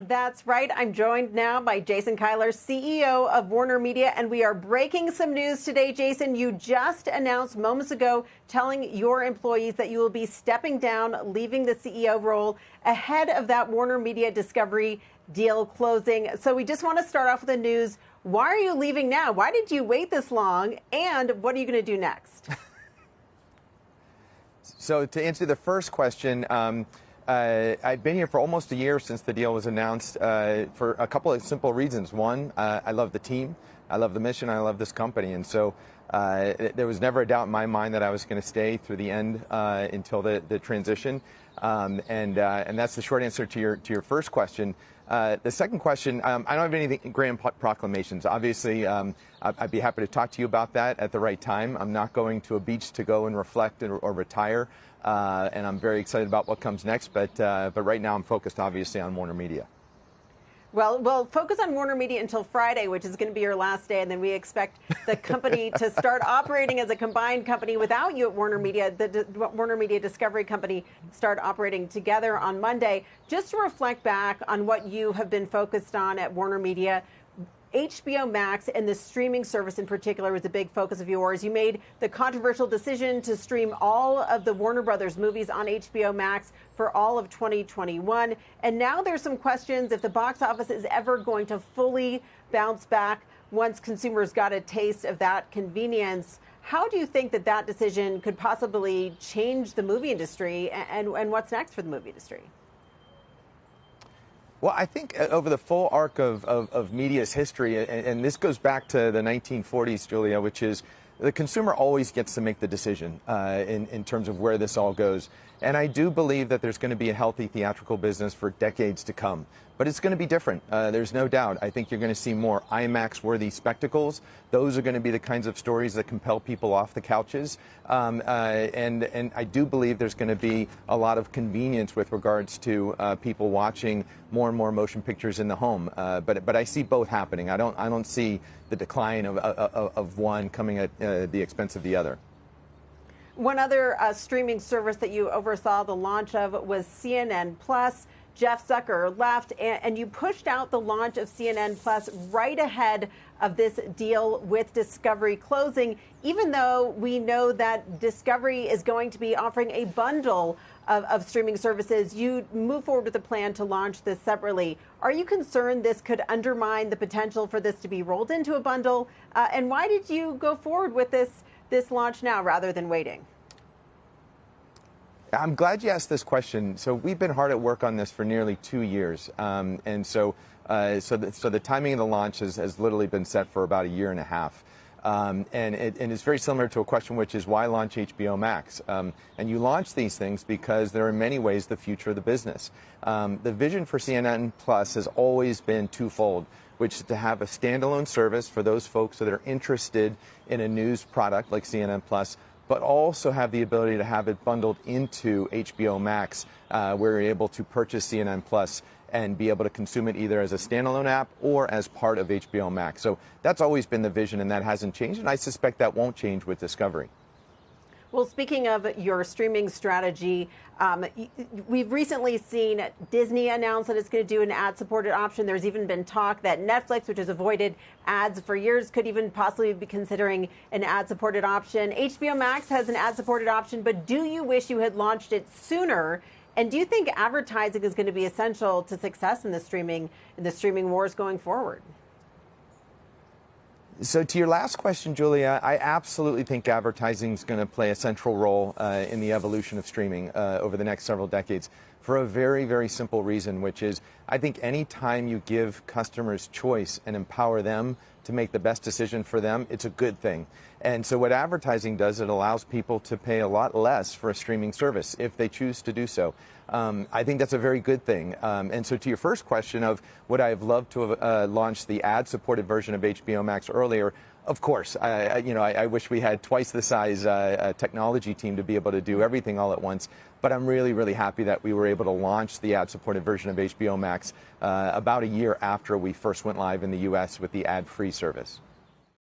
That's right. I'm joined now by Jason Kilar, CEO of WarnerMedia, and we are breaking some news today. Jason, you just announced moments ago telling your employees that you will be stepping down, leaving the CEO role ahead of that WarnerMedia Discovery deal closing. So we just want to start off with the news. Why are you leaving now? Why did you wait this long? And what are you going to do next? So to answer the first question, I've been here for almost a year since the deal was announced for a couple of simple reasons. One, I love the team, I love the mission, I love this company. And so there was never a doubt in my mind that I was going to stay through the end until the transition. And that's the short answer to your first question. The second question, I don't have any grand proclamations. Obviously, I'd be happy to talk to you about that at the right time. I'm not going to a beach to go and reflect or retire. And I'm very excited about what comes next. But right now I'm focused, obviously, on WarnerMedia. Well, focus on WarnerMedia until Friday, which is going to be your last day, and then we expect the company to start operating as a combined company without you at WarnerMedia. The WarnerMedia Discovery Company start operating together on Monday. Just to reflect back on what you have been focused on at WarnerMedia, HBO Max and the streaming service in particular was a big focus of yours. You made the controversial decision to stream all of the Warner Brothers movies on HBO Max for all of 2021. And now there's some questions if the box office is ever going to fully bounce back once consumers got a taste of that convenience. How do you think that decision could possibly change the movie industry, and what's next for the movie industry? Well, I think over the full arc of media's history, and this goes back to the 1940s, Julia, which is the consumer always gets to make the decision in terms of where this all goes. And I do believe that there's going to be a healthy theatrical business for decades to come. But it's going to be different. There's no doubt. I think you're going to see more IMAX-worthy spectacles. Those are going to be the kinds of stories that compel people off the couches. And I do believe there's going to be a lot of convenience with regards to people watching more and more motion pictures in the home. But I see both happening. I don't see the decline of one coming at the expense of the other. One other streaming service that you oversaw the launch of was CNN Plus. Jeff Zucker left, and you pushed out the launch of CNN Plus right ahead of this deal with Discovery closing, even though we know that Discovery is going to be offering a bundle of streaming services. You move forward with a plan to launch this separately. Are you concerned this could undermine the potential for this to be rolled into a bundle? And why did you go forward with this launch now rather than waiting? I'm glad you asked this question. So we've been hard at work on this for nearly 2 years. And so the timing of the launch has literally been set for about a year and a half. And it's very similar to a question, which is why launch HBO Max? And you launch these things because they're in many ways the future of the business. The vision for CNN Plus has always been twofold, which is to have a standalone service for those folks that are interested in a news product like CNN Plus, but also have the ability to have it bundled into HBO Max, where you're able to purchase CNN Plus and be able to consume it either as a standalone app or as part of HBO Max. So that's always been the vision, and that hasn't changed, and I suspect that won't change with Discovery. Well, speaking of your streaming strategy, we've recently seen Disney announce that it's going to do an ad-supported option. There's even been talk that Netflix, which has avoided ads for years, could even possibly be considering an ad-supported option. HBO Max has an ad-supported option, but do you wish you had launched it sooner? And do you think advertising is going to be essential to success in the streaming wars going forward? So to your last question, Julia, I absolutely think advertising is going to play a central role in the evolution of streaming over the next several decades for a very, very simple reason, which is I think any time you give customers choice and empower them to make the best decision for them, it's a good thing. And so what advertising does, it allows people to pay a lot less for a streaming service if they choose to do so. I think that's a very good thing. And so to your first question of would I have loved to have launched the ad-supported version of HBO Max earlier, of course. I wish we had twice the size technology team to be able to do everything all at once. But I'm really, really happy that we were able to launch the ad-supported version of HBO Max about a year after we first went live in the U.S. with the ad-free service.